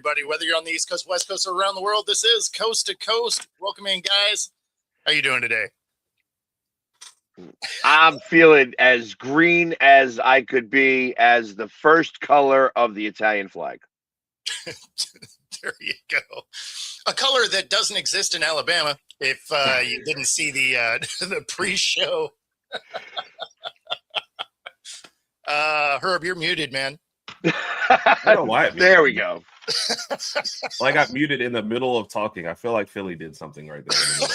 everybody. Whether you're on the East Coast, West Coast, or around the world, this is Coast to Coast. Welcome in, guys. How you doing today? I'm feeling as green as I could be as the first color of the Italian flag. There you go. A color that doesn't exist in Alabama. If you didn't see the pre-show. Herb, you're muted, man. I don't know why. There we go. Well, I got muted in the middle of talking. I feel like Philly did something right there. In the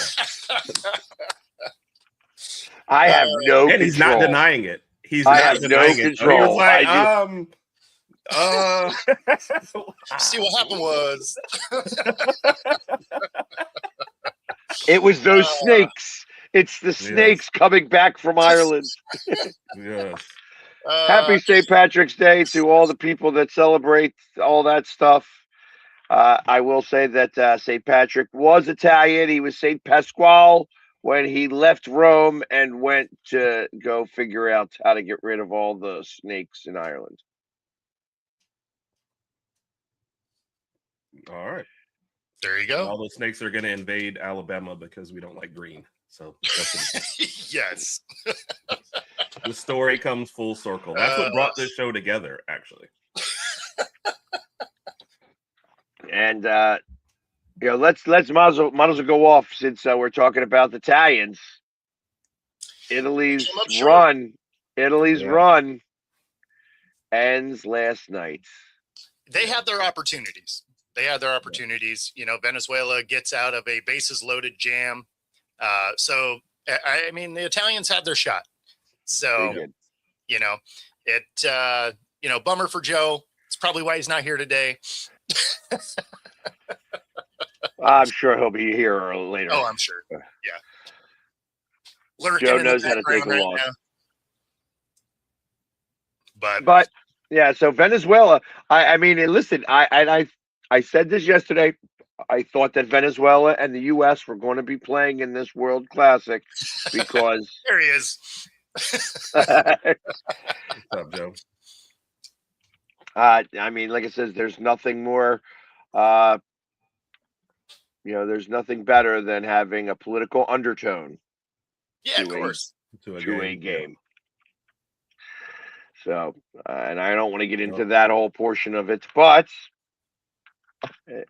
middle. I have no and control. he's not denying it. He's I not have denying no it. control. He was like, See, what happened was it was those snakes. It's the snakes coming back from Ireland. Yes. Happy St. Patrick's Day to all the people that celebrate all that stuff. I will say that St. Patrick was Italian. He was St. Pasquale when he left Rome and went to go figure out how to get rid of all the snakes in Ireland. All right. There you go. And all those snakes are going to invade Alabama because we don't like green. So that's yes. The story comes full circle. That's what brought this show together, actually. And let's might as well go off since we're talking about the Italians. Italy's run ends last night. They had their opportunities. Venezuela gets out of a bases loaded jam. So I mean, the Italians had their shot. So, bummer for Joe. It's probably why he's not here today. I'm sure he'll be here later. Oh, I'm sure. Yeah. Joe knows how to take a loss. But yeah, so Venezuela, I mean, listen, I said this yesterday. I thought that Venezuela and the U.S. were going to be playing in this World Classic because there he is. What's up, Joe? I mean, like I said, there's nothing more. There's nothing better than having a political undertone. Yeah, of course. To a game. So, and I don't want to get into that whole portion of it, but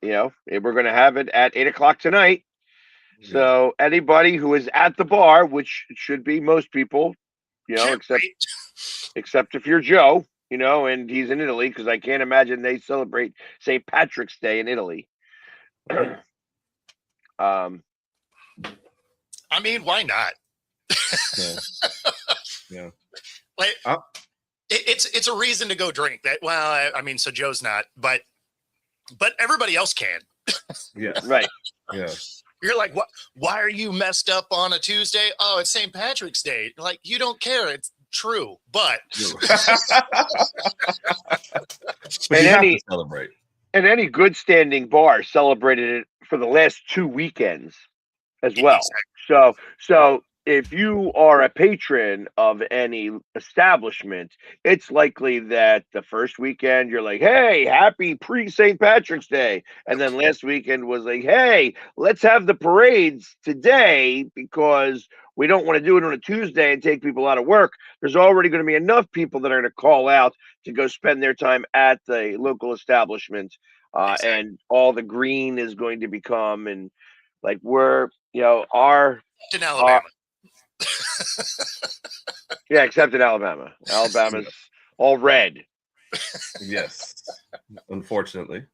we're going to have it at 8:00 tonight. Yeah. So anybody who is at the bar, which should be most people, except if you're Joe, and he's in Italy, because I can't imagine they celebrate St. Patrick's Day in Italy. I mean, why not? Yeah. Like, it's a reason to go drink. That so Joe's not, but everybody else can. Yeah. Right. Yeah. You're like, what? Why are you messed up on a Tuesday? Oh, it's St. Patrick's Day. Like, you don't care. It's true, but to celebrate. And any good standing bar celebrated it for the last 2 weekends as well. Exactly. So if you are a patron of any establishment, it's likely that the first weekend you're like, hey, happy pre-St. Patrick's Day. And then last weekend was like, hey, let's have the parades today because we don't want to do it on a Tuesday and take people out of work. There's already going to be enough people that are going to call out to go spend their time at the local establishment. Exactly. And all the green is going to become, and like we're, in Alabama. Yeah, except in Alabama. Alabama's all red. Yes, unfortunately,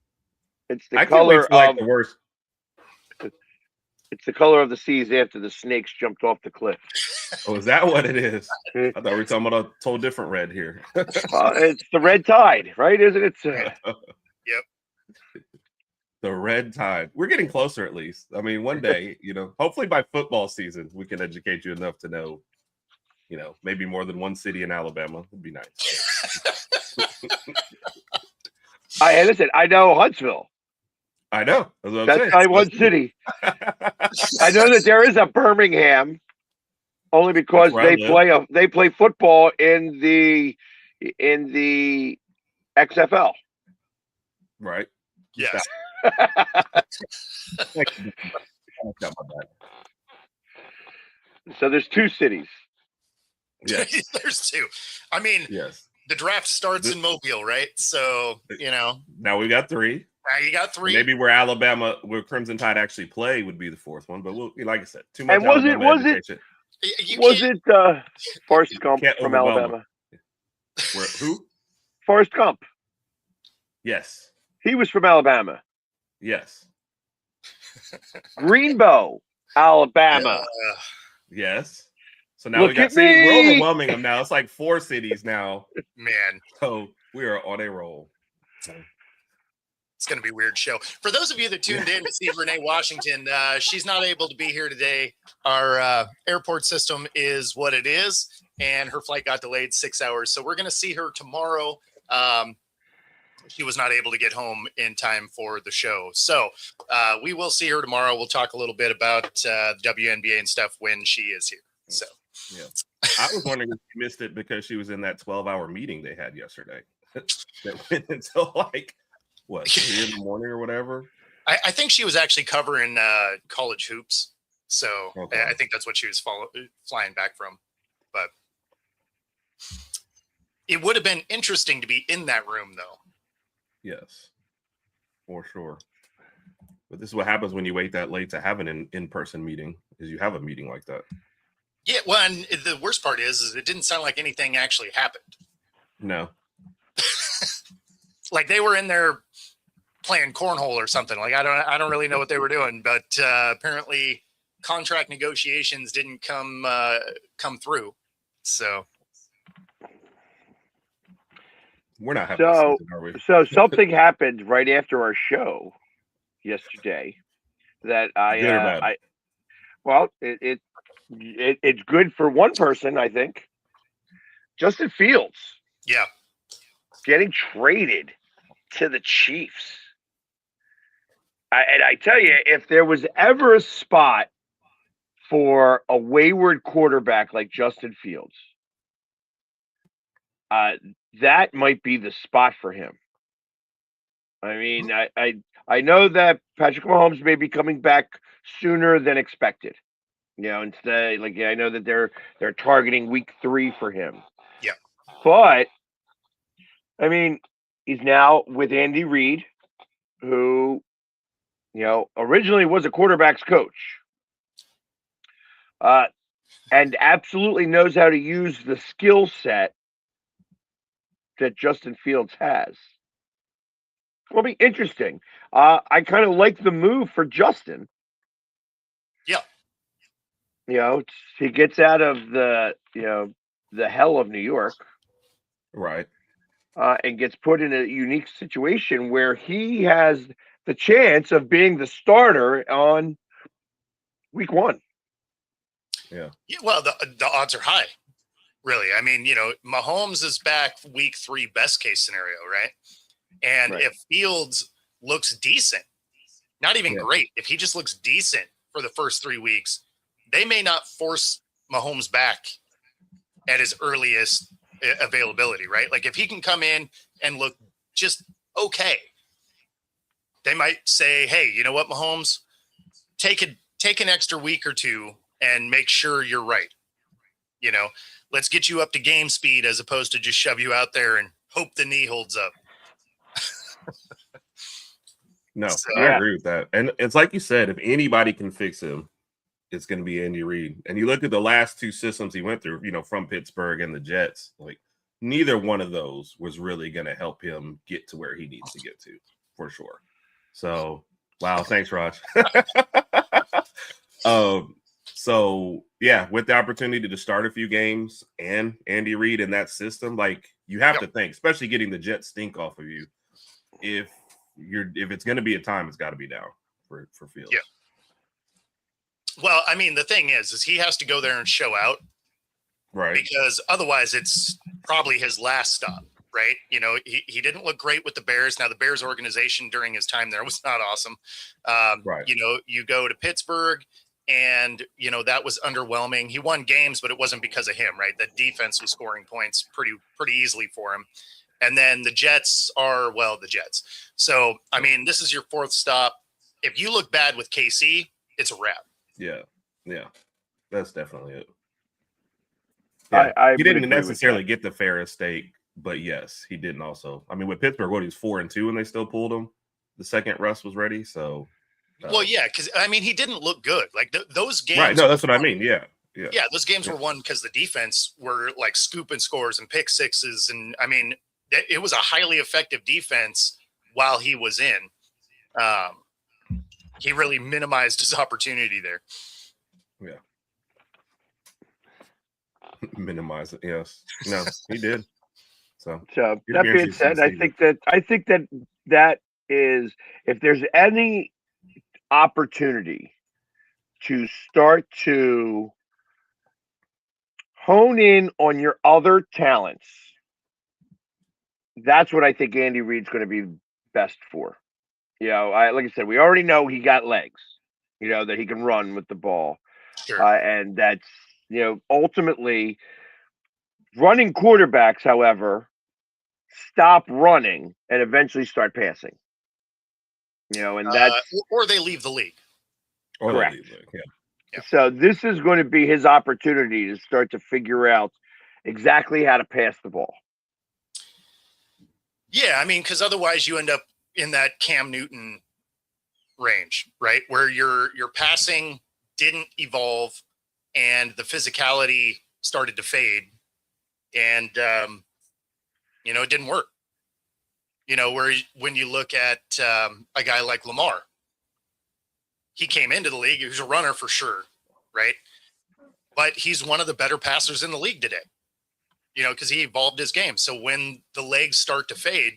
it's the color of the worst. It's the color of the seas after the snakes jumped off the cliff. Oh, is that what it is? I thought we were talking about a total different red here. It's the red tide, right? Isn't it? Yep. The red tide. We're getting closer, at least. I mean, one day, hopefully by football season, we can educate you enough to know, maybe more than one city in Alabama would be nice. Listen, I know Huntsville. I know. That's my one city. I know that there is a Birmingham, only because they play football in the XFL. Right. Yes. Got my back. So there's two cities. Yes. There's two. I mean, Yes. the draft starts The- in Mobile, right? So, Now we got three. now you got three. Maybe where Crimson Tide actually play would be the fourth one, but we'll, like I said, too much And was it- Alabama was it- education. You Was can't- it Forrest Gump can't from overwhelm Alabama? Who? Forrest Gump. Yes. He was from Alabama. Yes. Greenbow, Alabama. Yes. So now Look we got at me. we're overwhelming them now. It's like 4 cities now. man, So we are on a roll. it's going to be a weird show. For those of you that tuned in to see Renee Washington, she's not able to be here today. Our airport system is what it is, and her flight got delayed 6 hours. So we're going to see her tomorrow. She was not able to get home in time for the show. So we will see her tomorrow. We'll talk a little bit about the WNBA and stuff when she is here. So Yeah. I was wondering if she missed it because she was in that 12-hour meeting they had yesterday. That went until like what, 3 in the morning or whatever. I think she was actually covering college hoops. So Okay. I think that's what she was flying back from. But it would have been interesting to be in that room, though. Yes, for sure. But this is what happens when you wait that late to have an in-person meeting, is you have a meeting like that. Yeah, well, and the worst part is it didn't sound like anything actually happened. No. Like they were in there playing cornhole or something. Like I don't really know what they were doing, but apparently contract negotiations didn't come through. So We're not having So- something, are we? So something happened right after our show yesterday that Good or bad? it's good for one person, I think. Justin Fields yeah, getting traded to the Chiefs. And I tell you, if there was ever a spot for a wayward quarterback like Justin Fields, that might be the spot for him. I mean, I know that Patrick Mahomes may be coming back sooner than expected. Instead, I know that they're targeting week 3 for him. Yeah. But I mean, he's now with Andy Reid, who, originally was a quarterback's coach. And absolutely knows how to use the skill set that Justin Fields has. Will be interesting. I kind of like the move for Justin. Yeah. He gets out of the hell of New York, Right. and gets put in a unique situation where he has the chance of being the starter on week 1. Yeah, well, the odds are high, really. I mean, Mahomes is back week 3, best case scenario, right? And Right. if Fields looks decent, not even great, if he just looks decent for the first 3 weeks, they may not force Mahomes back at his earliest availability, right? Like if he can come in and look just okay, they might say, hey, you know what, Mahomes, take an extra week or 2 and make sure you're right. Let's get you up to game speed as opposed to just shove you out there and hope the knee holds up. No, So- I agree with that. And it's like you said, if anybody can fix him, it's going to be Andy Reid. And you look at the last 2 systems he went through, from Pittsburgh and the Jets, like neither one of those was really going to help him get to where he needs to get to, for sure. So, wow, thanks, Raj. So yeah, with the opportunity to start a few games and Andy Reid in that system, like you have to think, especially getting the Jets stink off of you. If it's going to be a time, it's got to be now for Fields. Yeah. Well, I mean, the thing is he has to go there and show out, Right. because otherwise it's probably his last stop, right? He didn't look great with the Bears. Now the Bears organization during his time there was not awesome. Right. You go to Pittsburgh and, that was underwhelming. He won games, but it wasn't because of him, right? The defense was scoring points pretty easily for him. And then the Jets are, well, the Jets. So, I mean, this is your fourth stop. If you look bad with KC, it's a wrap. Yeah. That's definitely it. Yeah. I He would didn't agree with necessarily that. get the fairest stake, but yes, he didn't also. I mean, with Pittsburgh, he was 4-2 and they still pulled him. The second Russ was ready. So, well, yeah, because I mean, he didn't look good. Like those games. Right. No, that's what I mean. Yeah. Yeah, those games were won because the defense were like scooping scores and pick sixes. And I mean, it was a highly effective defense while he was in. He really minimized his opportunity there. Yeah. Minimize it. Yes. No, he did. So that being said, I think that is, if there's any opportunity to start to hone in on your other talents, that's what I think Andy Reid's going to be best for. You know, like I said, we already know he got legs, you know, that he can run with the ball. Sure. And that's, you know, ultimately running quarterbacks, however, stop running and eventually start passing. You know, and that's or they leave the league. Correct. Yeah. So this is going to be his opportunity to start to figure out exactly how to pass the ball. Yeah, I mean, because otherwise you end up in that Cam Newton range, right? Where your passing didn't evolve and the physicality started to fade, and you know, it didn't work. You know, where when you look at a guy like Lamar, he came into the league, he was a runner for sure, right? But he's one of the better passers in the league today, you know, because he evolved his game. So when the legs start to fade,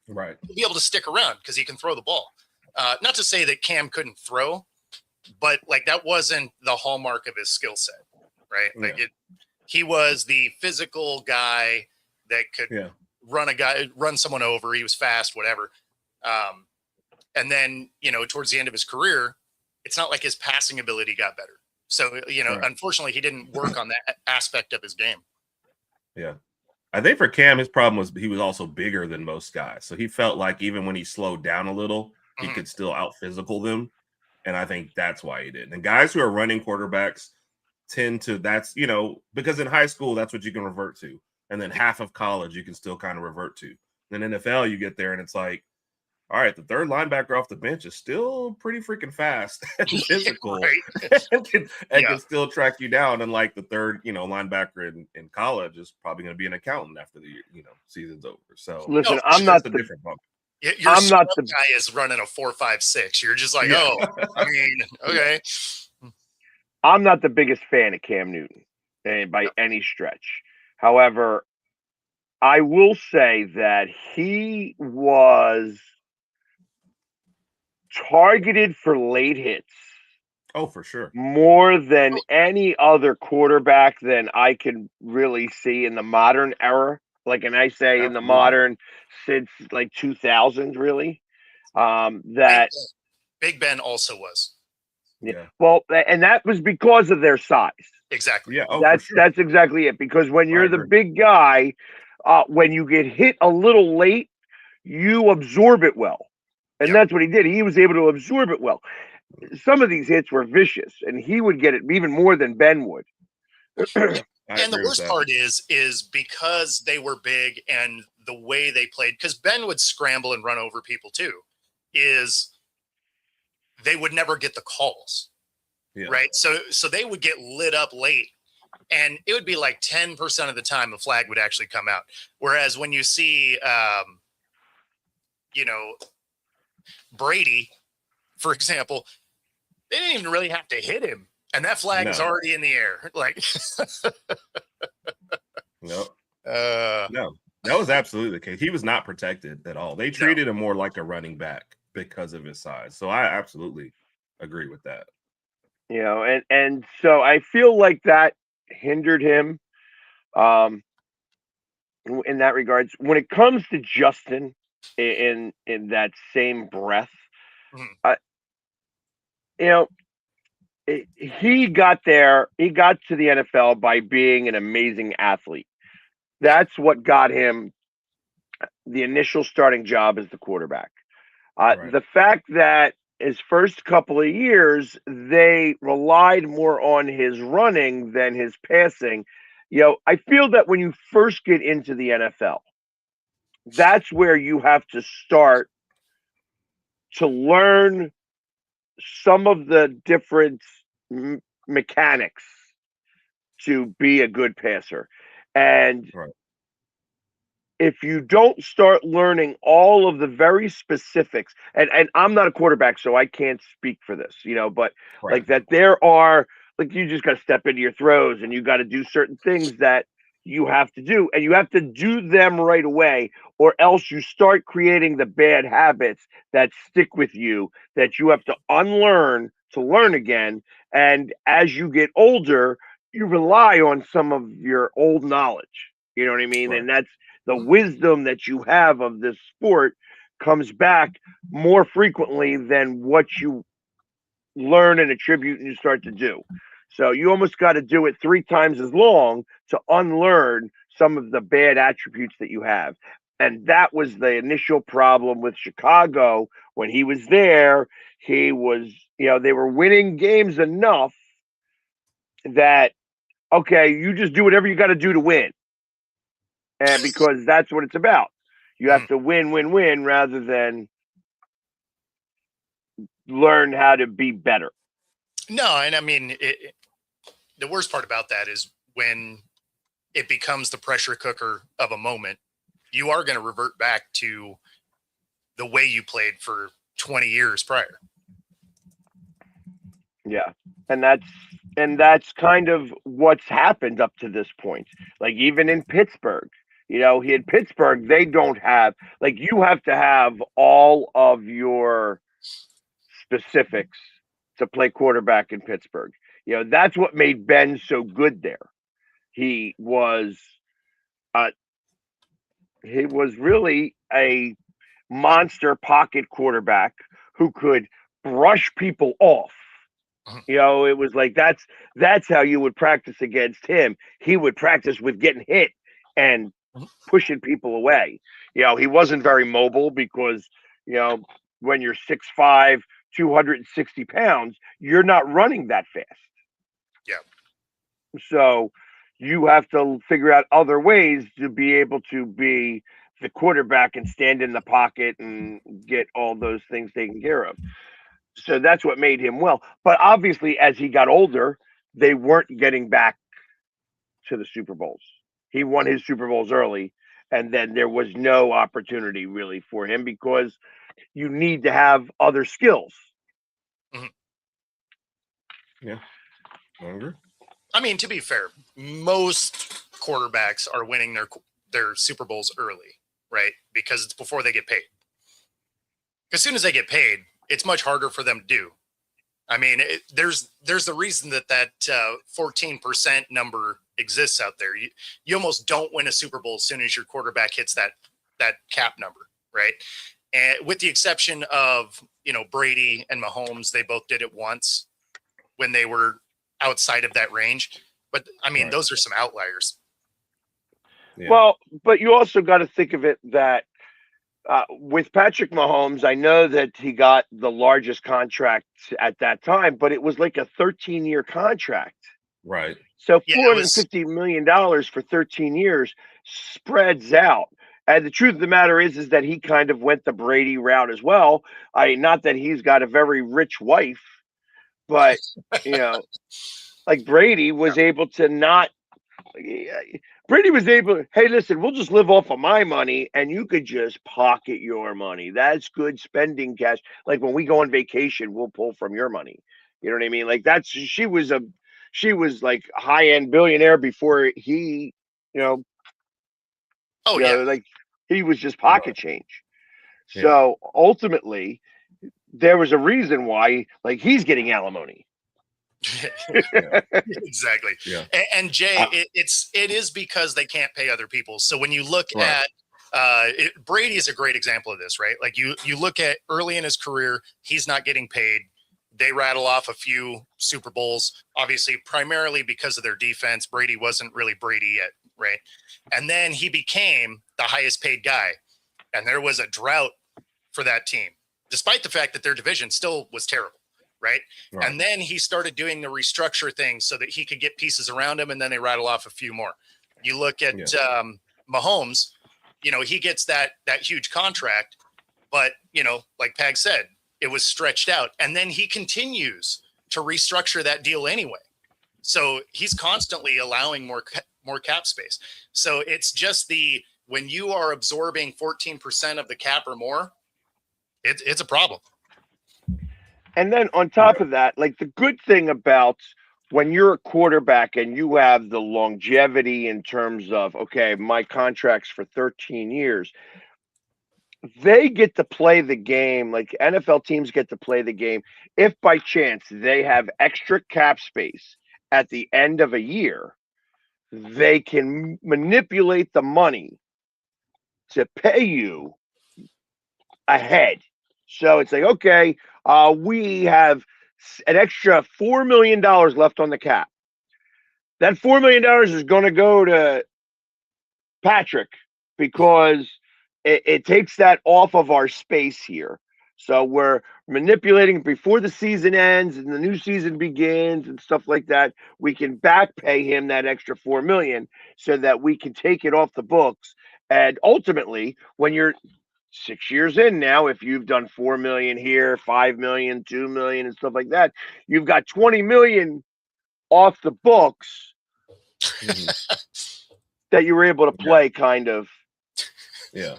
right, he'll be able to stick around because he can throw the ball. Not to say that Cam couldn't throw, but like that wasn't the hallmark of his skill set, right? Yeah. Like he was the physical guy that could run someone over. He was fast, whatever. And then, you know, towards the end of his career, it's not like his passing ability got better. So, you know, unfortunately, he didn't work on that aspect of his game. Yeah. I think for Cam, his problem was he was also bigger than most guys. So he felt like even when he slowed down a little, he could still out physical them. And I think that's why he did. And guys who are running quarterbacks tend to, that's, you know, because in high school, that's what you can revert to. And then half of college, you can still kind of revert to. Then NFL, you get there and it's like, all right, the third linebacker off the bench is still pretty freaking fast and physical, and can still track you down. And like the third, you know, linebacker in college is probably going to be an accountant after the, you know, season's over. So listen, I'm not the different bump. I'm not the guy is running a 4.56. You're just like, oh, I mean, okay. I'm not the biggest fan of Cam Newton by any stretch. However, I will say that he was targeted for late hits. Oh, for sure. More than any other quarterback than I can really see in the modern era. Like, and I say in the modern since like 2000s, really. That Big Ben also was. Yeah. Well, and that was because of their size. Exactly. Yeah. Oh, that's exactly it. Because when you're the big guy, when you get hit a little late, you absorb it well. And that's what he did. He was able to absorb it well. Some of these hits were vicious, and he would get it even more than Ben would. And the worst part is because they were big and the way they played, because Ben would scramble and run over people too, is they would never get the calls. Right. So they would get lit up late, and it would be like 10% of the time a flag would actually come out. Whereas when you see, you know, Brady, for example, they didn't even really have to hit him, and that flag is already in the air. Like, no, that was absolutely the case. He was not protected at all. They treated him more like a running back because of his size. So I absolutely agree with that. You know, and so I feel like that hindered him in that regards. When it comes to Justin, in that same breath, you know, he got there. He got to the NFL by being an amazing athlete. That's what got him the initial starting job as the quarterback. Right. The fact that his first couple of years, they relied more on his running than his passing. I feel that when you first get into the NFL, that's where you have to start to learn some of the different mechanics to be a good passer. And Right. if you don't start learning all of the very specifics, and I'm not a quarterback, so I can't speak for this, but Right. like that there are, like, you just got to step into your throws and you got to do certain things that you have to do, and you have to do them right away, or else you start creating the bad habits that stick with you that you have to unlearn to learn again. And as you get older, you rely on some of your old knowledge. You know what I mean? Right. And that's the wisdom that you have of this sport comes back more frequently than what you learn and attribute and you start to do. So you almost got to do it 3 times as long to unlearn some of the bad attributes that you have. And that was the initial problem with Chicago when he was there. He was, they were winning games enough that, okay, you just do whatever you got to do to win. And because that's what it's about. You have to win, win, win rather than learn how to be better. No, and I mean, the worst part about that is when it becomes the pressure cooker of a moment, you are going to revert back to the way you played for 20 years prior. Yeah. And that's kind of what's happened up to this point. Like even in Pittsburgh, in Pittsburgh, they don't have, like, you have to have all of your specifics to play quarterback in Pittsburgh. That's what made Ben so good there. He was really a monster pocket quarterback who could brush people off. It was like that's how you would practice against him. He would practice with getting hit and pushing people away. He wasn't very mobile because, when you're 6'5", 260 pounds, you're not running that fast. Yeah. So you have to figure out other ways to be able to be the quarterback and stand in the pocket and get all those things taken care of. So that's what made him well. But obviously, as he got older, they weren't getting back to the Super Bowls. He won his Super Bowls early, and then there was no opportunity really for him because you need to have other skills. Yeah. I agree. I mean, to be fair, most quarterbacks are winning their Super Bowls early, right? Because it's before they get paid. As soon as they get paid, it's much harder for them to do. I mean, there's the reason that 14% number exists out there. You almost don't win a Super Bowl as soon as your quarterback hits that cap number, right? And with the exception of, Brady and Mahomes, they both did it once when they were outside of that range. But I mean, Those are some outliers. Yeah. Well, but you also got to think of it that with Patrick Mahomes, I know that he got the largest contract at that time, but it was like a 13-year contract. Right. So $450 million for 13 years spreads out. And the truth of the matter is that he kind of went the Brady route as well. Not that he's got a very rich wife, but like Brady was able to not. Brady was able, hey, listen, we'll just live off of my money and you could just pocket your money. That's good spending cash. Like when we go on vacation, we'll pull from your money. You know what I mean? Like she was like a high-end billionaire before he, like he was just pocket change. Yeah. So ultimately there was a reason why, like, he's getting alimony. Exactly. Yeah. And Jay, it is because they can't pay other people. So when you look at Brady is a great example of this, right? Like you look at early in his career, he's not getting paid. They rattle off a few Super Bowls, obviously primarily because of their defense. Brady wasn't really Brady yet, right? And then he became the highest paid guy. and there was a drought for that team, despite the fact that their division still was terrible, right? And then he started doing the restructure thing so that he could get pieces around him, and then they rattle off a few more. You look at Mahomes, he gets that huge contract, but, like Pag said, it was stretched out. And then he continues to restructure that deal anyway. So he's constantly allowing more cap space. So it's just when you are absorbing 14% of the cap or more, it's a problem. And then on top of that, like the good thing about when you're a quarterback and you have the longevity in terms of, okay, my contract's for 13 years, they get to play the game, like NFL teams get to play the game. If by chance they have extra cap space at the end of a year, they can manipulate the money to pay you ahead. So it's like, okay, we have an extra $4 million left on the cap. That $4 million is going to go to Patrick because it takes that off of our space here. So we're manipulating before the season ends and the new season begins and stuff like that. We can back pay him that extra $4 million so that we can take it off the books. And ultimately, when you're 6 years in now, if you've done 4 million here, 5 million, 2 million, and stuff like that, you've got 20 million off the books that you were able to play kind of. Yeah.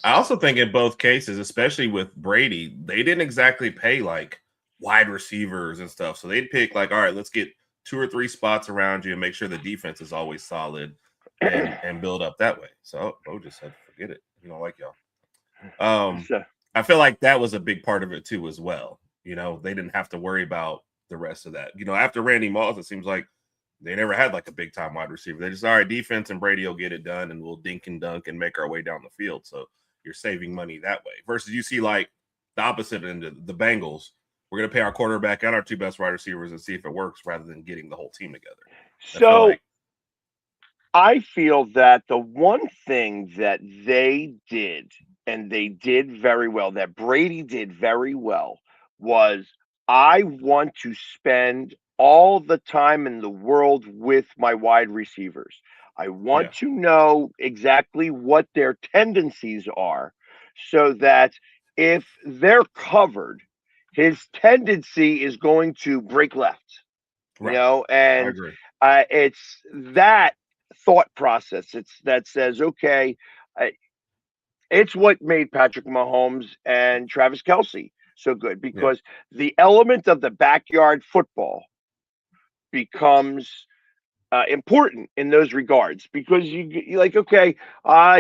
I also think in both cases, especially with Brady, they didn't exactly pay like wide receivers and stuff. So they'd pick like, all right, let's get 2 or 3 spots around you and make sure the defense is always solid and build up that way. So Bo just said, forget it. You don't like y'all. I feel like that was a big part of it too as well. They didn't have to worry about the rest of that. After Randy Moss, it seems like they never had like a big time wide receiver. They just, all right, defense and Brady will get it done and we'll dink and dunk and make our way down the field. So you're saving money that way. Versus you see like the opposite end of the Bengals. We're going to pay our quarterback and our 2 best wide receivers and see if it works rather than getting the whole team together. So I feel that the one thing that they did, and they did very well, that Brady did very well, was I want to spend all the time in the world with my wide receivers. I want to know exactly what their tendencies are so that if they're covered, his tendency is going to break left. And it's that thought process. It's that says, okay, it's what made Patrick Mahomes and Travis Kelce so good because the element of the backyard football becomes important in those regards because you're like, okay,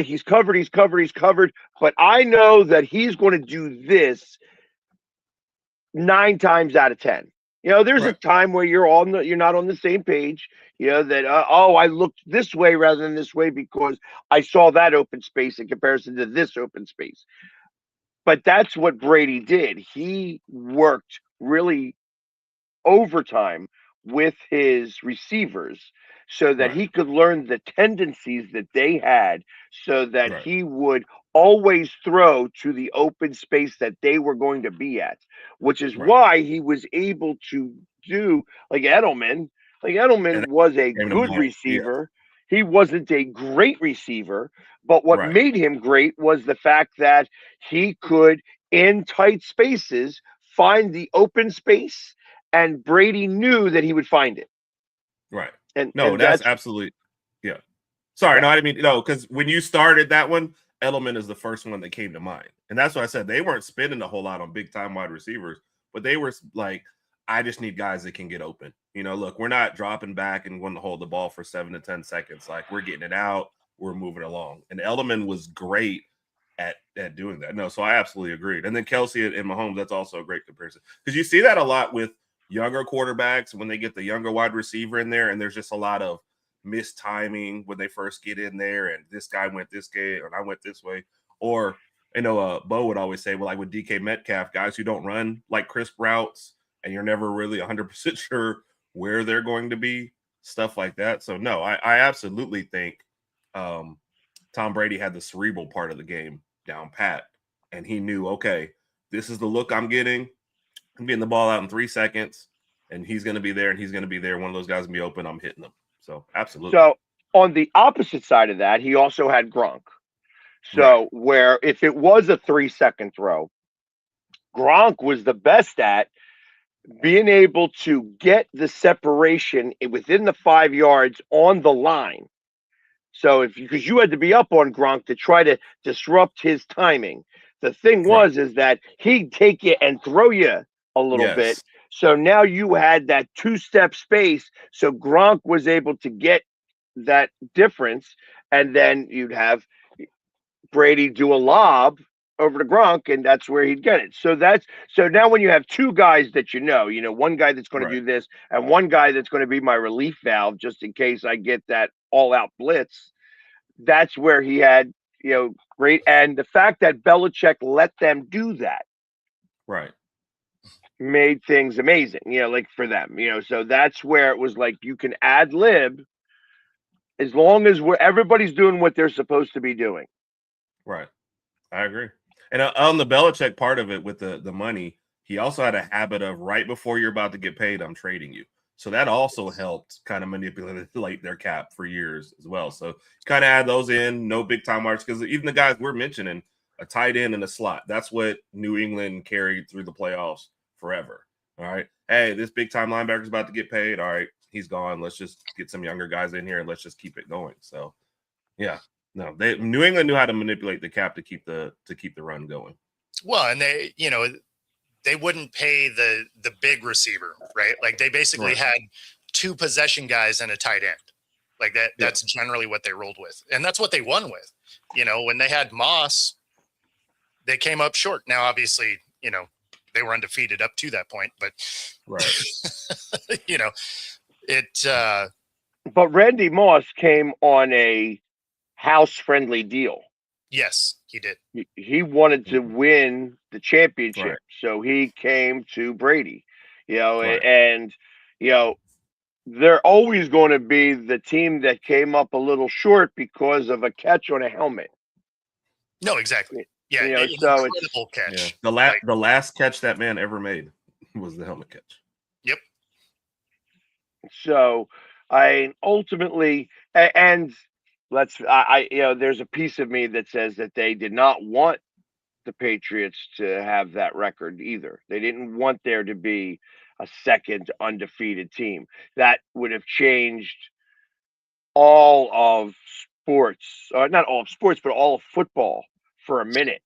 he's covered, but I know that he's going to do this 9 times out of 10. There's a time where you're not on the same page, that, I looked this way rather than this way because I saw that open space in comparison to this open space. But that's what Brady did. He worked really overtime with his receivers so that he could learn the tendencies that they had so that he would always throw to the open space that they were going to be at, which is why he was able to do like Edelman. Like Edelman was a good receiver. He wasn't a great receiver, but what made him great was the fact that he could, in tight spaces, find the open space, and Brady knew that he would find it. Right. And that's absolutely, Sorry, no, I didn't mean, because when you started that one, Edelman is the first one that came to mind. And that's why I said they weren't spending a whole lot on big time wide receivers, but they were like, I just need guys that can get open. Look, we're not dropping back and wanting to hold the ball for 7 to 10 seconds. Like we're getting it out, we're moving along. And Edelman was great at doing that. No, so I absolutely agreed. And then Kelce and Mahomes, that's also a great comparison. Because you see that a lot with younger quarterbacks when they get the younger wide receiver in there, and there's just a lot of missed timing when they first get in there, and this guy went this way, and I went this way. Or, Bo would always say, well, like with DK Metcalf, guys who don't run like crisp routes, and you're never really 100% sure where they're going to be, stuff like that. So, no, I absolutely think Tom Brady had the cerebral part of the game down pat. And he knew, okay, this is the look I'm getting. I'm getting the ball out in 3 seconds, and he's going to be there, and he's going to be there. One of those guys going to be open. I'm hitting them. So, absolutely. So on the opposite side of that, he also had Gronk. So where if it was a 3-second throw, Gronk was the best at being able to get the separation within the 5 yards on the line. So because you had to be up on Gronk to try to disrupt his timing. The thing is that he'd take you and throw you a little bit. So now you had that 2-step space. So Gronk was able to get that difference, and then you'd have Brady do a lob over to Gronk, and that's where he'd get it. So now when you have two guys that one guy that's going to do this and one guy that's going to be my relief valve just in case I get that all-out blitz, that's where he had, great. And the fact that Belichick let them do that made things amazing, like for them, so that's where it was like you can ad lib as long as everybody's doing what they're supposed to be doing. Right. I agree. And on the Belichick part of it with the money, he also had a habit of right before you're about to get paid, I'm trading you. So that also helped kind of manipulate their cap for years as well. So kind of add those in, no big time marks, because even the guys we're mentioning, a tight end and a slot, that's what New England carried through the playoffs forever. All right. Hey, this big time linebacker's about to get paid. All right, he's gone. Let's just get some younger guys in here and let's just keep it going. So yeah. No, New England knew how to manipulate the cap to keep the run going. Well, and they wouldn't pay the big receiver, right? Like they basically had 2 possession guys and a tight end. Like that. That's generally what they rolled with, and that's what they won with. When they had Moss, they came up short. Now, obviously, they were undefeated up to that point, but But Randy Moss came on a house-friendly deal. Yes, he did. He wanted to win the championship, so he came to Brady. And they're always going to be the team that came up a little short because of a catch on a helmet. No, exactly. Yeah, so incredible catch. Yeah. The last catch that man ever made was the helmet catch. Yep. So ultimately, and there's a piece of me that says that they did not want the Patriots to have that record either. They didn't want there to be a second undefeated team. That would have changed all of sports, or not all of sports, but all of football for a minute.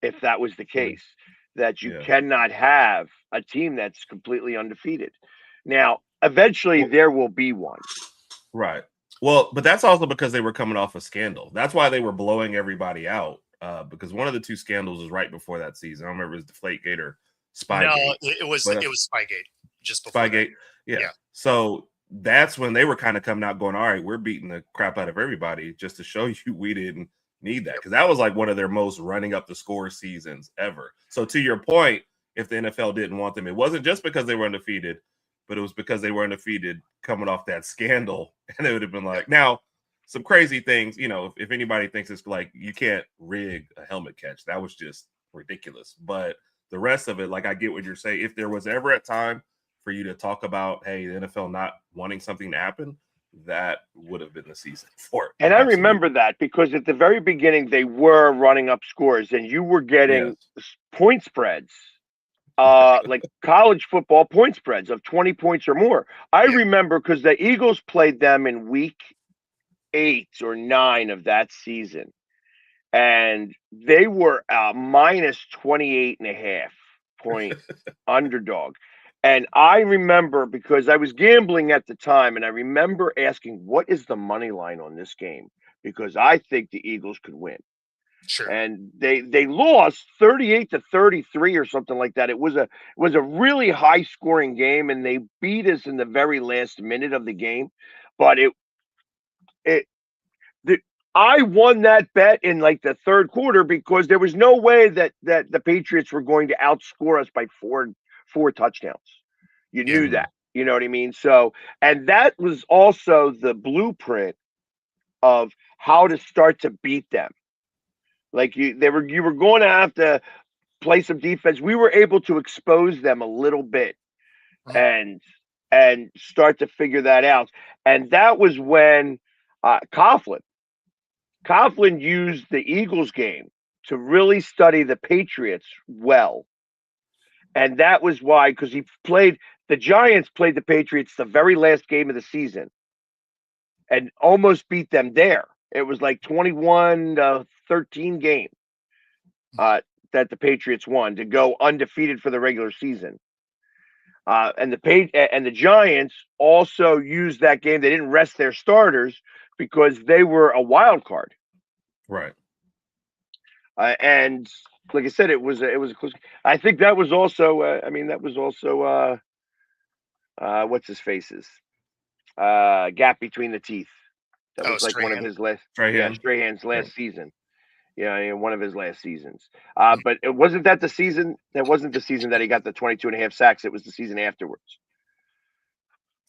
If that was the case, that you cannot have a team that's completely undefeated. Now, eventually there will be one. Right. Well, but that's also because they were coming off a scandal. That's why they were blowing everybody out. Because one of the 2 scandals was right before that season. I don't remember, it was Deflategate or Spygate. No, it was Spygate. Just before Spygate. Yeah. So that's when they were kind of coming out going, all right, we're beating the crap out of everybody just to show you we didn't need that. Because that was like one of their most running up the score seasons ever. So to your point, if the NFL didn't want them, it wasn't just because they were undefeated, but it was because they were undefeated coming off that scandal. And it would have been like, now, some crazy things, if anybody thinks it's like you can't rig a helmet catch, that was just ridiculous. But the rest of it, like I get what you're saying. If there was ever a time for you to talk about, hey, the NFL not wanting something to happen, that would have been the season for it. And I remember that because at the very beginning, they were running up scores and you were getting point spreads, like college football point spreads of 20 points or more. I remember because the Eagles played them in week 8 or 9 of that season, and they were a minus 28.5 point underdog. And I remember because I was gambling at the time, and I remember asking, what is the money line on this game? Because I think the Eagles could win. Sure. And they lost 38-33 or something like that. It was a really high scoring game, and they beat us in the very last minute of the game. But I won that bet in like the third quarter because there was no way that the Patriots were going to outscore us by four touchdowns. You knew that. You know what I mean? So, and that was also the blueprint of how to start to beat them. Like you were going to have to play some defense. We were able to expose them a little bit and start to figure that out. And that was when Coughlin used the Eagles game to really study the Patriots well. And that was why, because the Giants played the Patriots the very last game of the season and almost beat them there. It was like 21-13 game that the Patriots won to go undefeated for the regular season. And the Giants also used that game. They didn't rest their starters because they were a wild card. Right. And like I said, it was a close. I think that was also. What's his face's gap between the teeth. That was like one of his last. Strahan's last season. Yeah, in one of his last seasons. But it wasn't that the season. That wasn't the season that he got the 22.5 sacks. It was the season afterwards.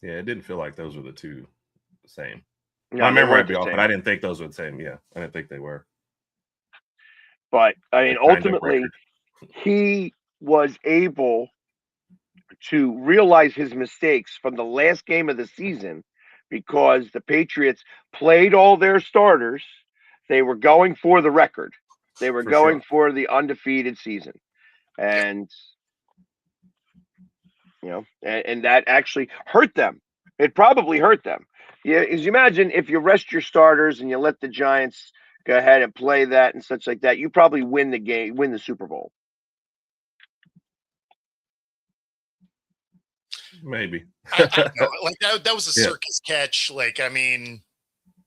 Yeah, it didn't feel like those were the two the same. No, I remember might be off, but I didn't think those were the same. Yeah, I didn't think they were. But I mean, ultimately, he was able to realize his mistakes from the last game of the season because the Patriots played all their starters. They were going for the record. They were going for the undefeated season. And, and that actually hurt them. It probably hurt them. Yeah, as you imagine, if you rest your starters and you let the Giants go ahead and play that and such like that, you probably win the game, win the Super Bowl. Maybe. I know. Like that was a circus catch. Like, I mean,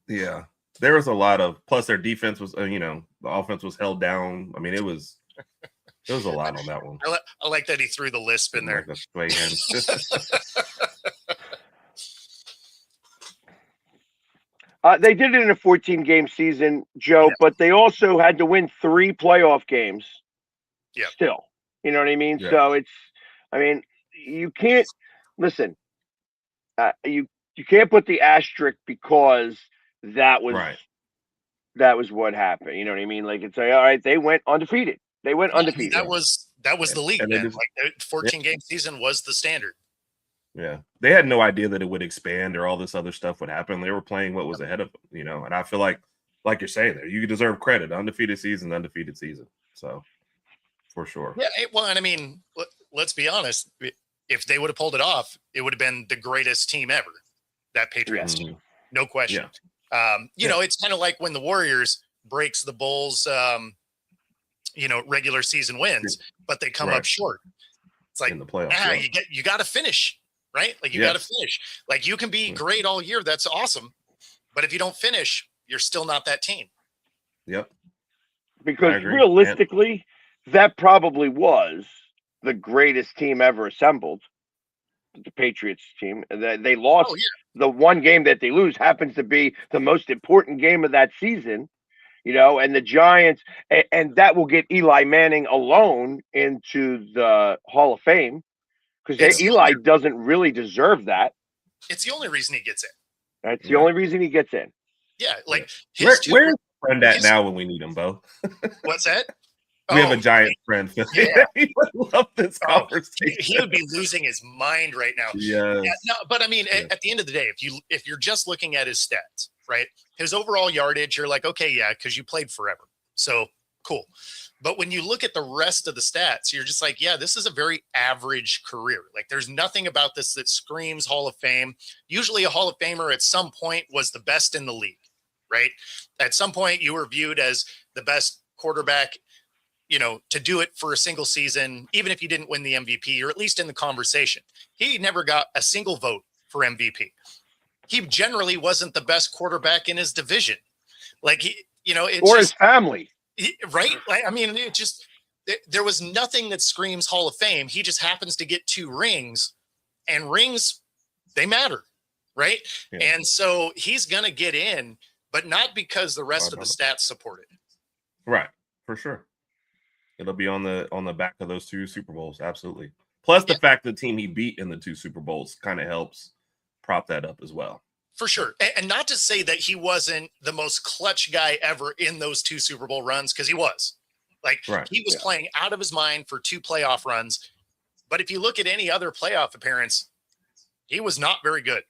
yeah, there was a lot of. Plus, their defense was, the offense was held down. I mean, there was a lot on that one. I like that he threw the lisp in there. They did it in a 14-game season, Joe, but they also had to win 3 playoff games. Yeah. Still, you know what I mean? Yeah. So you can't listen. You can't put the asterisk because that was what happened. You know what I mean? Like it's like, all right, they went undefeated. They went undefeated. That was the league. Then. Like the 14-game season was the standard. Yeah, they had no idea that it would expand or all this other stuff would happen. They were playing what was ahead of them, and I feel like you're saying there, you deserve credit. Undefeated season. So for sure. Yeah, well, and I mean, let's be honest. If they would have pulled it off, it would have been the greatest team ever. That Patriots team, no question. Yeah. It's kind of like when the Warriors breaks the Bulls, regular season wins, but they come up short. It's like in the playoffs. You got to finish. Right? Like you got to finish. Like you can be great all year. That's awesome. But if you don't finish, you're still not that team. Yep. Because realistically, that probably was the greatest team ever assembled. The Patriots team. They lost. The one game that they lose happens to be the most important game of that season. And the Giants, and that will get Eli Manning alone into the Hall of Fame. Because Eli doesn't really deserve that. It's the only reason he gets in. That's the only reason he gets in. Yeah, like where's friend at now when we need him, Bo? What's that? We have a Giant friend. Yeah. He would love this conversation. He would be losing his mind right now. Yes. Yeah. No, but I mean, at the end of the day, if you're just looking at his stats, right? His overall yardage, you're like, okay, yeah, because you played forever. So cool. But when you look at the rest of the stats, you're just like, yeah, this is a very average career. Like there's nothing about this that screams Hall of Fame. Usually a Hall of Famer at some point was the best in the league, right? At some point you were viewed as the best quarterback, to do it for a single season, even if you didn't win the MVP, or at least in the conversation. He never got a single vote for MVP. He generally wasn't the best quarterback in his division. Like, his family. Right? Like, I mean, there was nothing that screams Hall of Fame. He just happens to get 2 rings, and rings, they matter, right? Yeah. And so he's going to get in, but not because the rest of the stats support it. Right, for sure. It'll be on the back of those 2 Super Bowls, absolutely. Plus the fact the team he beat in the 2 Super Bowls kind of helps prop that up as well. For sure. And not to say that he wasn't the most clutch guy ever in those 2 Super Bowl runs, because he was. Like, he was playing out of his mind for 2 playoff runs. But if you look at any other playoff appearance, he was not very good,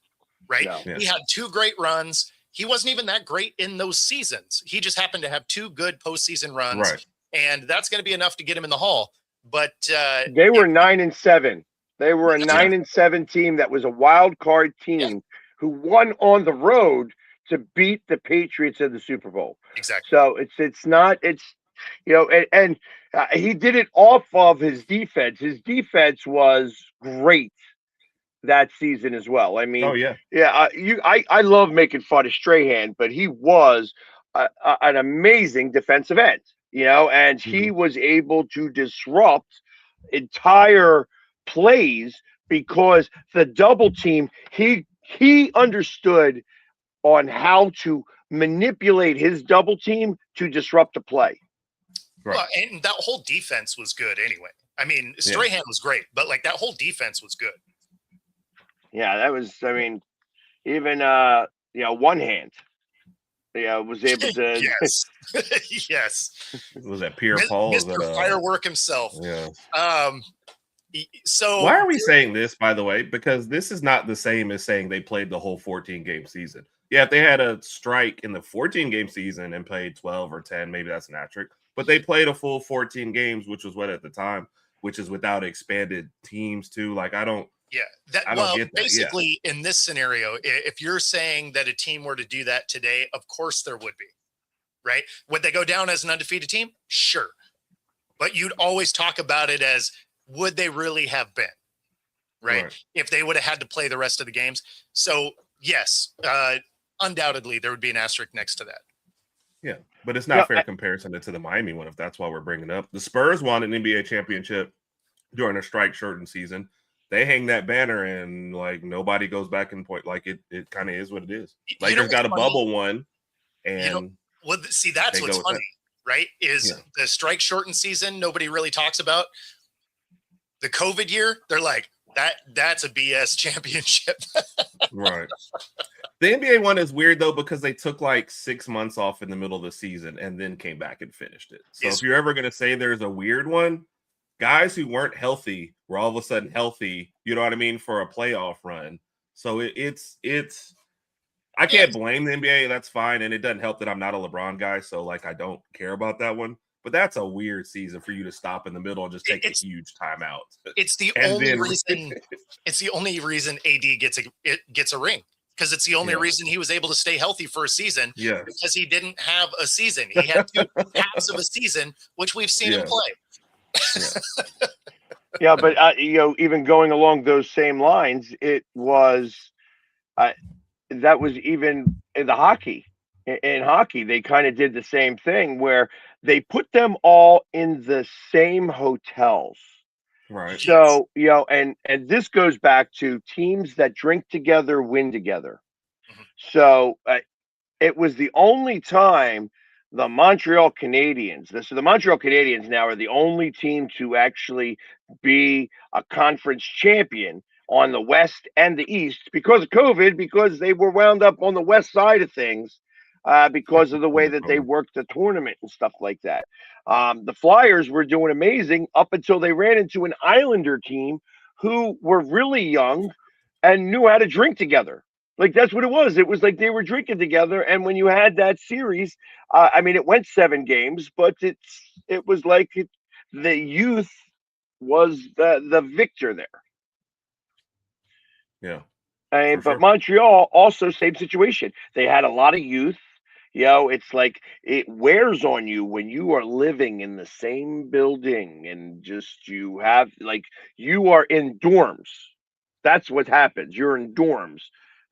right? No. He had 2 great runs. He wasn't even that great in those seasons. He just happened to have 2 good postseason runs. Right. And that's going to be enough to get him in the Hall. But they were 9-7. They were a 9-7 team that was a wild card team who won on the road to beat the Patriots in the Super Bowl. Exactly. So and he did it off of his defense. His defense was great that season as well. I mean, I love making fun of Strahan, but he was an amazing defensive end, and he was able to disrupt entire plays because the double team, he understood on how to manipulate his double team to disrupt the play. Right. Well, and that whole defense was good anyway. I mean, Strahan was great, but like that whole defense was good. Yeah, that was, I mean, even one hand. Was able to yes. Yes. Was that Pierre Paul? Mr. Firework himself. Yeah. So why are we saying this, by the way? Because this is not the same as saying they played the whole 14-game season. Yeah, if they had a strike in the 14-game season and played 12 or 10, maybe that's an asterisk. But they played a full 14 games, which was what at the time, which is without expanded teams too. Like I don't get that. Basically, in this scenario, if you're saying that a team were to do that today, of course there would be, right? Would they go down as an undefeated team? Sure. But you'd always talk about it as, would they really have been, right? If they would have had to play the rest of the games. So yes, undoubtedly there would be an asterisk next to that. Yeah, but it's not fair comparison to the Miami one, if that's why we're bringing up. The Spurs won an NBA championship during a strike-shortened season. They hang that banner and like nobody goes back and point. Like it kind of is what it is. Lakers got a bubble one, and see that's what's funny, right? Is the strike-shortened season nobody really talks about. The COVID year, they're like that's a BS championship. Right. The NBA one is weird though because they took like 6 months off in the middle of the season and then came back and finished it. So if you're ever going to say there's a weird one, guys who weren't healthy were all of a sudden healthy, you know what I mean, for a playoff run. So it's I can't blame the NBA. That's fine. And it doesn't help that I'm not a LeBron guy. So like, I don't care about that one, but that's a weird season for you to stop in the middle and just take a huge timeout. It's the only reason. It's the only reason AD gets a ring. Because it's the only reason he was able to stay healthy for a season. Yeah. Because he didn't have a season. He had 2 halves of a season, which we've seen him play. But even going along those same lines, it was that was even in the hockey. In hockey, they kind of did the same thing where they put them all in the same hotels. Right. So, and this goes back to teams that drink together, win together. Mm-hmm. So it was the only time the Montreal Canadiens, so the Montreal Canadiens now are the only team to actually be a conference champion on the West and the East because of COVID, because they were wound up on the West side of things. Because of the way that they worked the tournament and stuff like that. The Flyers were doing amazing up until they ran into an Islander team who were really young and knew how to drink together. Like, that's what it was. It was like they were drinking together. And when you had that series, it went 7 games, but it was like the youth was the victor there. Yeah. But Montreal also same situation. They had a lot of youth. It's like it wears on you when you are living in the same building and just you are in dorms. That's what happens. You're in dorms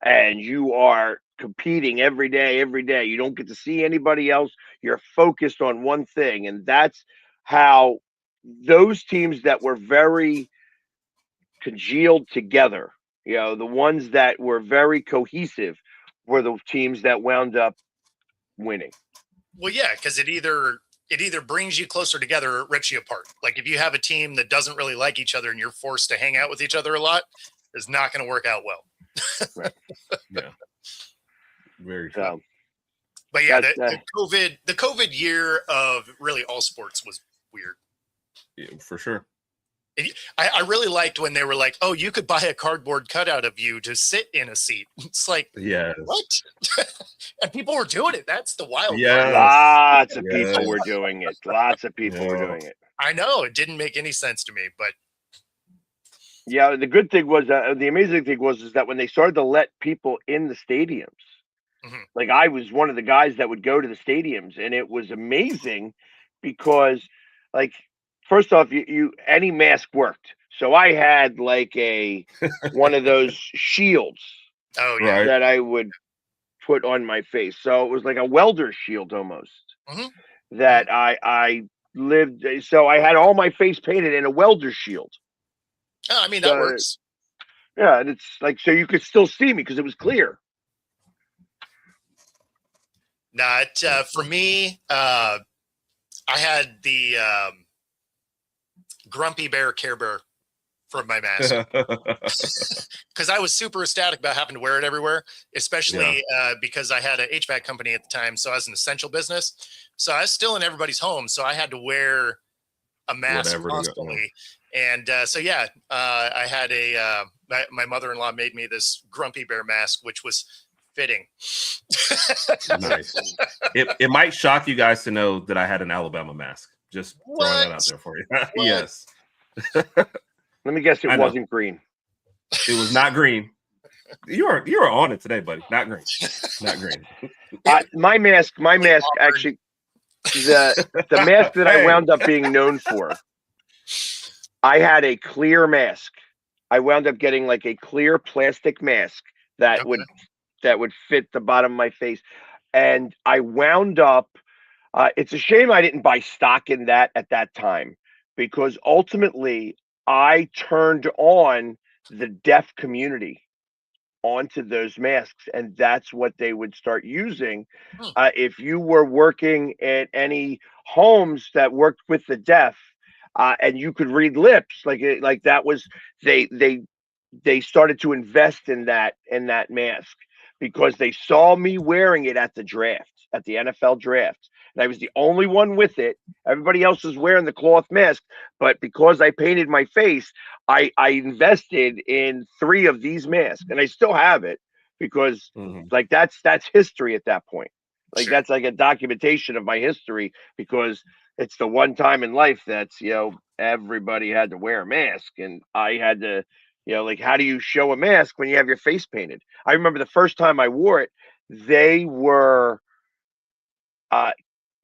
and you are competing every day. You don't get to see anybody else. You're focused on one thing. And that's how those teams that were very congealed together, the ones that were very cohesive were the teams that wound up winning. Well, yeah, because it either brings you closer together or it rips you apart. Like if you have a team that doesn't really like each other and you're forced to hang out with each other a lot, it's not going to work out well. Right. Yeah. Very true. So But yeah, That's, the COVID year of really all sports was weird. Yeah, for sure. I really liked when they were like, "Oh, you could buy a cardboard cutout of you to sit in a seat." It's like, Yeah. what? And people were doing it. That's the wild Yeah. part. lots of Yes. people were doing it. Lots of people were Yeah. doing it. I know it didn't make any sense to me, but Yeah, the good thing was the amazing thing was is that when they started to let people in the stadiums, Mhm. like I was one of the guys that would go to the stadiums, and it was amazing because, like, first off, you any mask worked. So I had like one of those shields oh yeah, Right. that I would put on my face. So it was like a welder shield almost Mhm. that I lived. So I had all my face painted in a welder shield. Oh, I mean that So works. yeah, and it's like so you could still see me because it was clear. Not for me. I had the Grumpy Bear Care Bear for my mask because I was super ecstatic about having to wear it everywhere, especially because I had an HVAC company at the time, so I was an essential business. So I was still in everybody's home, so I had to wear a mask Whatever to go, constantly. And so yeah, I had my mother-in-law made me this Grumpy Bear mask, which was fitting. Nice. It might shock you guys to know that I had an Alabama mask. Just throwing that out there for you. Yes. Let me guess, it I know. wasn't green. It was not green. You were on it today, buddy. Not green. Not green. My mask actually the mask that I Hey. wound up being known for. I had a clear mask. I wound up getting like a clear plastic mask that Okay. would fit the bottom of my face, and I wound up. It's a shame I didn't buy stock in that at that time because ultimately I turned on the deaf community onto those masks, and that's what they would start using. Hmm. If you were working at any homes that worked with the deaf, and you could read lips, like that was they started to invest in that mask because they saw me wearing it at the draft, at the NFL draft. And I was the only one with it. Everybody else was wearing the cloth mask, but because I painted my face, I invested in 3 of these masks, and I still have it because Mhm. like that's history at that point. Like Sure. that's like a documentation of my history because it's the one time in life that's everybody had to wear a mask, and I had to like how do you show a mask when you have your face painted? I remember the first time I wore it, they were uh,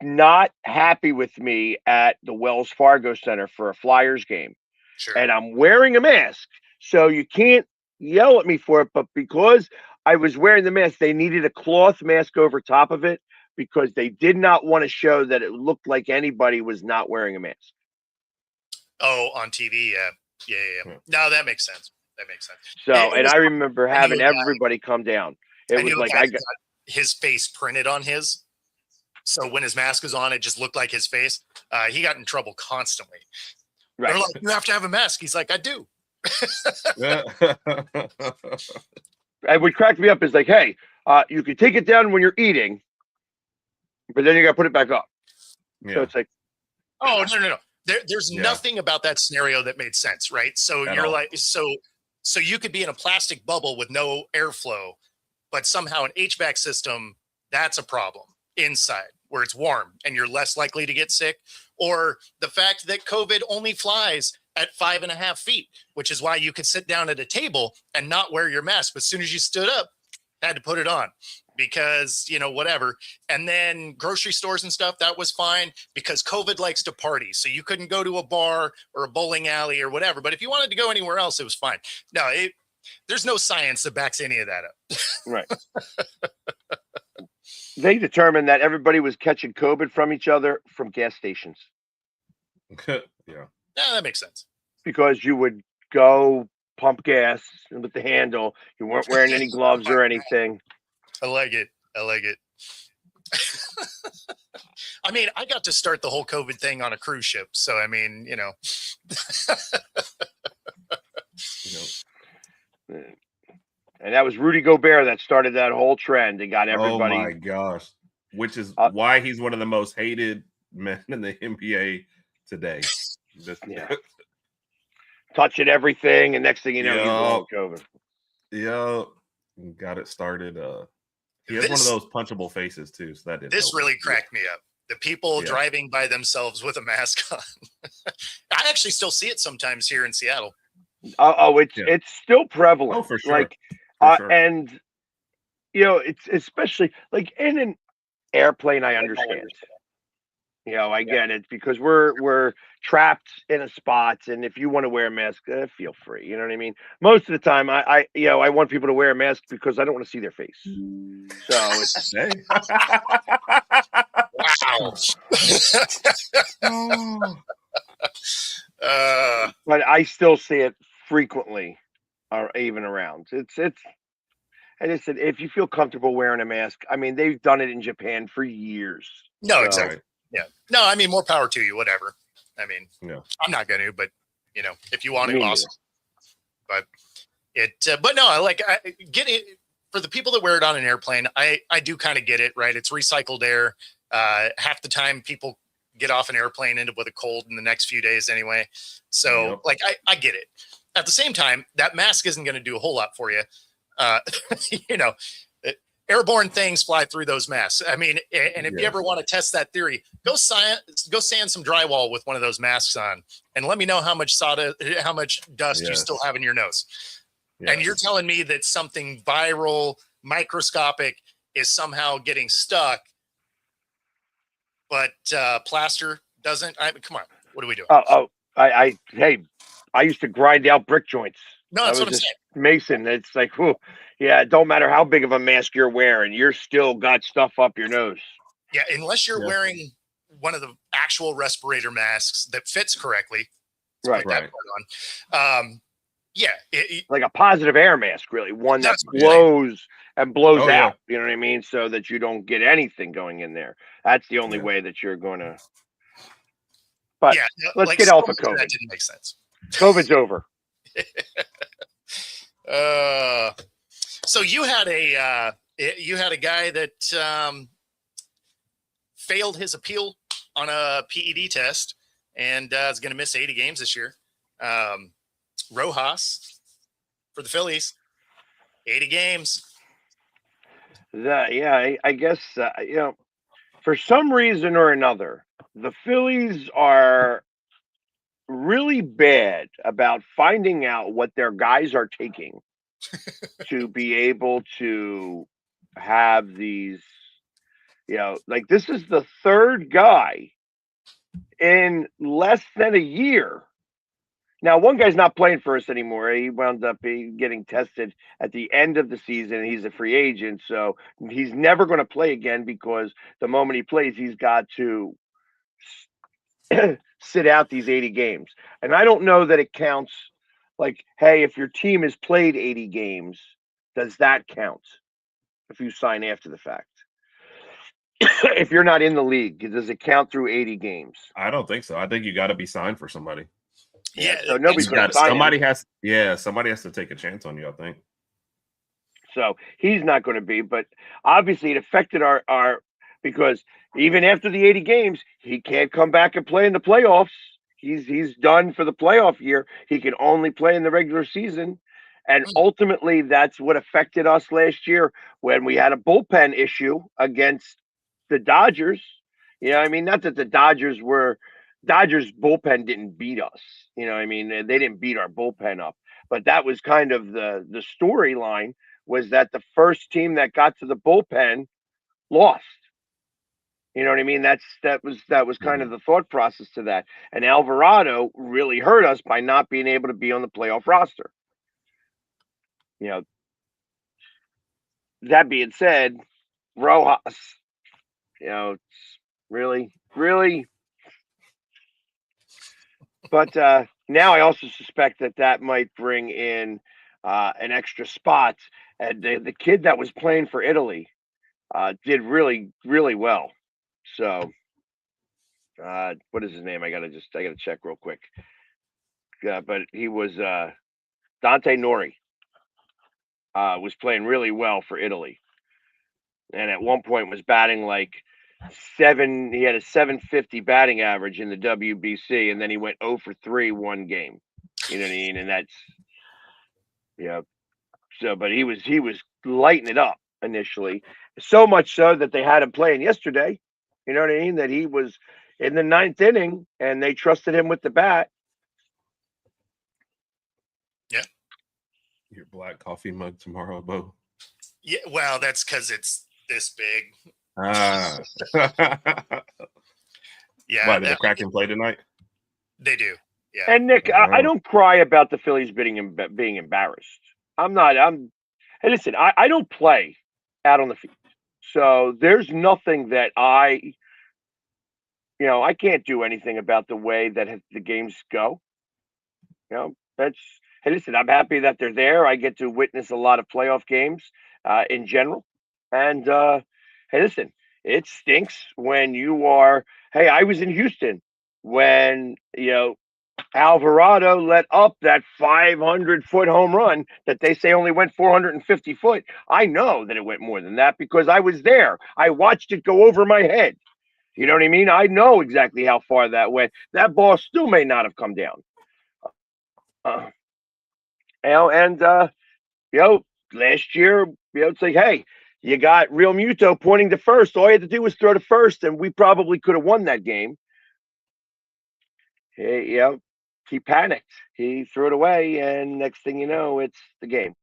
not happy with me at the Wells Fargo Center for a Flyers game, Sure. and I'm wearing a mask, so you can't yell at me for it. But because I was wearing the mask, they needed a cloth mask over top of it because they did not want to show that it looked like anybody was not wearing a mask. Oh, on TV, yeah. Yeah. No, that makes sense. That makes sense. So, It and was- I remember I knew having a guy- everybody come down. It I was knew a like guy I that got got his face printed on his. So when his mask was on, it just looked like his face. He got in trouble constantly. They're right. like, "You have to have a mask." He's like, "I do." And what cracked me up is like, hey, you can take it down when you're eating, but then you got to put it back up. So Yeah. it's like, Oh no. There's Yeah. nothing about that scenario that made sense, right? So At you're all. like, so you could be in a plastic bubble with no airflow, but somehow an HVAC system, that's a problem inside where it's warm and you're less likely to get sick. Or the fact that COVID only flies at 5.5 feet, which is why you could sit down at a table and not wear your mask. But as soon as you stood up, had to put it on because, whatever. And then grocery stores and stuff, that was fine because COVID likes to party. So you couldn't go to a bar or a bowling alley or whatever. But if you wanted to go anywhere else, it was fine. No, there's no science that backs any of that up. right. They determined that everybody was catching COVID from each other from gas stations Yeah. Yeah, that makes sense. because you would go pump gas with the handle. You weren't wearing any gloves or anything. I like it. I mean, I got to start the whole COVID thing on a cruise ship. So, I mean, And that was Rudy Gobert that started that whole trend and got everybody. Oh my gosh. Which is Uh, why he's one of the most hated men in the NBA today. Yeah. Touching everything, and next thing you know, he's long COVID. Yeah, got it started. He has one of those punchable faces too, so that didn't This help. really cracked me up. The people driving by themselves with a mask on. I actually still see it sometimes here in Seattle. It's still prevalent. Oh, for sure. Like, and you know, it's especially like in an airplane. I understand. You know, I get it because we're trapped in a spot, and if you want to wear a mask, feel free. You know what I mean? Most of the time, I want people to wear a mask because I don't want to see their face. So it's wow. But I still see it frequently, or even around. It's. And I said, if you feel comfortable wearing a mask, I mean, they've done it in Japan for years. No, exactly. Yeah. No, I mean, more power to you, whatever. I mean, I'm not going to, but you know, if you want to, awesome. But but no, I get it for the people that wear it on an airplane. I do kind of get it, right? It's recycled air. Half the time people get off an airplane, end up with a cold in the next few days anyway. So I get it. At the same time, that mask isn't going to do a whole lot for you. You know, airborne things fly through those masks. I mean, and if you ever want to test that theory, go sand some drywall with one of those masks on, and let me know how much dust you still have in your nose. And you're telling me that something viral, microscopic is somehow getting stuck, but plaster doesn't? Come on, what are we doing? I used to grind out brick joints. No, that's what I'm saying. Mason, it's like, whew, it don't matter how big of a mask you're wearing, you're still got stuff up your nose. Yeah, unless you're wearing one of the actual respirator masks that fits correctly. Right. Like a positive air mask, really, one that blows out. You know what I mean? So that you don't get anything going in there. That's the only way that you're going to. But let's get off of COVID. That didn't make sense. COVID's over. So you had a guy that failed his appeal on a PED test and is going to miss 80 games this year. Rojas for the Phillies, 80 games. I guess for some reason or another, the Phillies are really bad about finding out what their guys are taking to be able to have these, like this is the third guy in less than a year. Now, one guy's not playing for us anymore. He wound up getting tested at the end of the season. He's a free agent, so he's never going to play again because the moment he plays, he's got to sit out these 80 games. And I don't know that it counts. Like, hey, if your team has played 80 games, does that count if you sign after the fact? If you're not in the league, does it count through 80 games? I don't think so. I think you got to be signed for somebody. Yeah, so nobody's going to sign somebody him. Somebody has to take a chance on you, I think. So he's not going to be, but obviously it affected our because even after the 80 games, he can't come back and play in the playoffs. He's done for the playoff year. He can only play in the regular season. And ultimately, that's what affected us last year when we had a bullpen issue against the Dodgers. You know, I mean, not that the Dodgers bullpen didn't beat us. You know, I mean, they didn't beat our bullpen up. But that was kind of the storyline, was that the first team that got to the bullpen lost. You know what I mean? That was kind of the thought process to that. And Alvarado really hurt us by not being able to be on the playoff roster. You know, that being said, Rojas, it's really. But now I also suspect that might bring in an extra spot. And the kid that was playing for Italy did really, really well. So, what is his name? I gotta check real quick. But he was Dante Nori. was playing really well for Italy, and at one point was batting like seven. He had a 750 batting average in the WBC, and then he went 0 for 3 one game. You know what I mean? And that's So, but he was lighting it up initially, so much so that they had him playing yesterday. You know what I mean? That he was in the ninth inning, and they trusted him with the bat. Yeah. Your black coffee mug tomorrow, Bo. Yeah, well, that's because it's this big. Ah. Yeah. Why did the Kraken play tonight? They do. Yeah. And Nick, I don't cry about the Phillies being embarrassed. Hey, listen, I don't play out on the field, so there's nothing that I can't do anything about the way that the games go. Hey, listen, I'm happy that they're there. I get to witness a lot of playoff games in general, and hey, listen, it stinks when you are. Hey, I was in Houston when Alvarado let up that 500-foot home run that they say only went 450 foot. I know that it went more than that because I was there. I watched it go over my head. You know what I mean? I know exactly how far that went. That ball still may not have come down. Last year, it's like, hey, you got Real Muto pointing to first. All you had to do was throw to first, and we probably could have won that game. Hey, he panicked. He threw it away, and next thing you know, it's the game.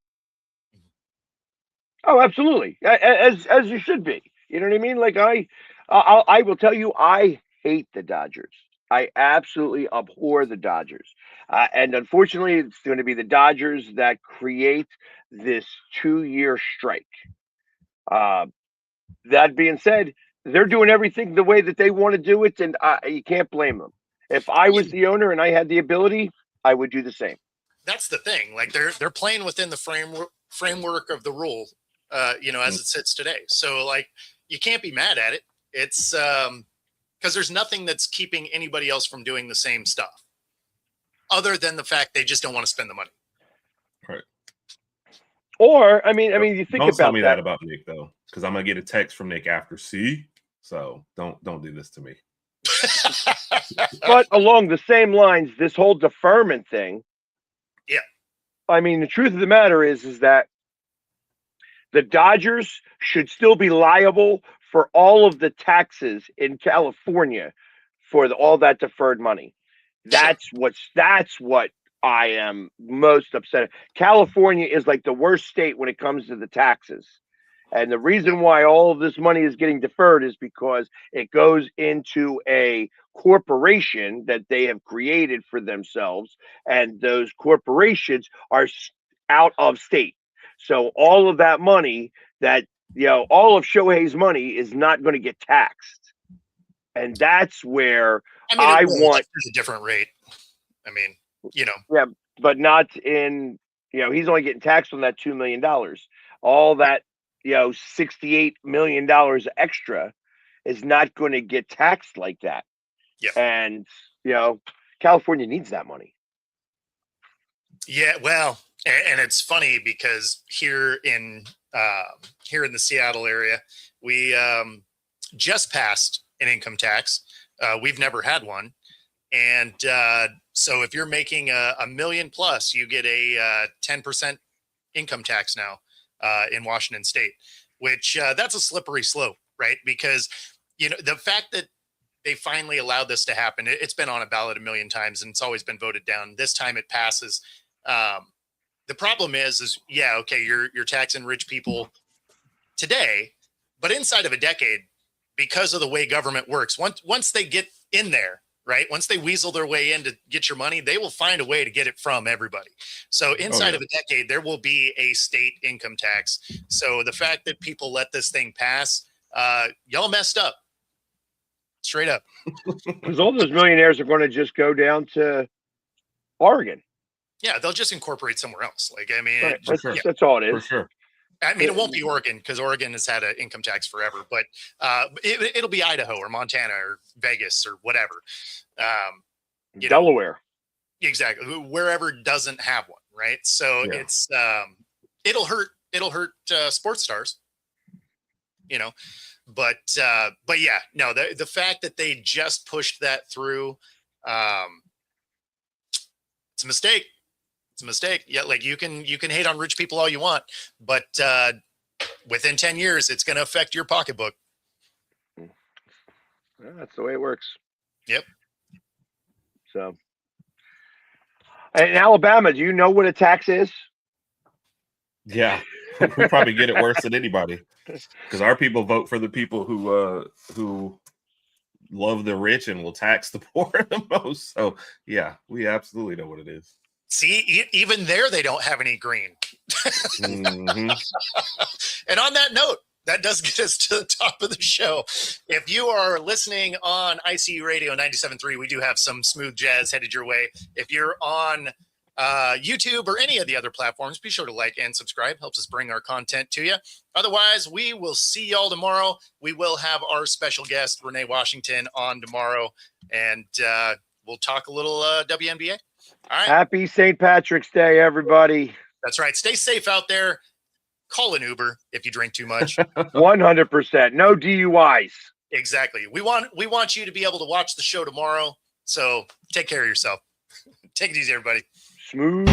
Oh, absolutely, as you should be. You know what I mean? Like I will tell you, I hate the Dodgers. I absolutely abhor the Dodgers, and unfortunately, it's going to be the Dodgers that create this 2-year strike. That being said, they're doing everything the way that they want to do it, and you can't blame them. If I was the owner and I had the ability, I would do the same. That's the thing. Like they're playing within the framework of the rule, as it sits today. So like you can't be mad at it. It's because there's nothing that's keeping anybody else from doing the same stuff, other than the fact they just don't want to spend the money. Right. Or I mean, you think don't about tell me that about Nick though, because I'm gonna get a text from Nick after C. So don't do this to me. But along the same lines, this whole deferment thing. Yeah. I mean, the truth of the matter is that the Dodgers should still be liable for all of the taxes in California for all that deferred money. That's what I am most upset. California is like the worst state when it comes to the taxes. And the reason why all of this money is getting deferred is because it goes into a corporation that they have created for themselves. And those corporations are out of state. So all of that money all of Shohei's money is not going to get taxed. And that's where I want a different rate. I mean, Yeah, but not in, he's only getting taxed on that $2 million. All that, $68 million extra is not going to get taxed like that. Yeah. And, California needs that money. Yeah, well, and it's funny because here in the Seattle area, we just passed an income tax. We've never had one. And so if you're making $1 million plus, you get a 10% income tax now in Washington State, which that's a slippery slope, right? Because, the fact that they finally allowed this to happen, it's been on a ballot a million times and it's always been voted down. This time it passes. The problem is okay, you're taxing rich people today, but inside of a decade, because of the way government works, once they get in there, right? Once they weasel their way in to get your money, they will find a way to get it from everybody. So inside of a decade, there will be a state income tax. So the fact that people let this thing pass, y'all messed up. Straight up. Because all those millionaires are going to just go down to Oregon. Yeah, they'll just incorporate somewhere else. Like, I mean, right. That's all it is. For sure. I mean, it won't be Oregon because Oregon has had an income tax forever, but it'll be Idaho or Montana or Vegas or whatever. Delaware. Exactly. Wherever doesn't have one, right? So it's it'll hurt it'll hurt sports stars, but yeah, no, the fact that they just pushed that through, it's a mistake. It's a mistake. Yeah. Like you can hate on rich people all you want, but within 10 years, it's going to affect your pocketbook. Yeah, that's the way it works. Yep. So, in Alabama, do you know what a tax is? Yeah, we probably get it worse than anybody because our people vote for the people who love the rich and will tax the poor the most. So yeah, we absolutely know what it is. See, even there, they don't have any green. Mm-hmm. And on that note, that does get us to the top of the show. If you are listening on ICU Radio 97.3, we do have some smooth jazz headed your way. If you're on YouTube or any of the other platforms, be sure to like and subscribe. Helps us bring our content to you. Otherwise, we will see y'all tomorrow. We will have our special guest, Renee Washington, on tomorrow, and we'll talk a little WNBA. All right. Happy St. Patrick's Day, everybody. That's right. Stay safe out there. Call an Uber if you drink too much. 100%. No DUIs. Exactly. We want you to be able to watch the show tomorrow. So take care of yourself. Take it easy, everybody. Smooth.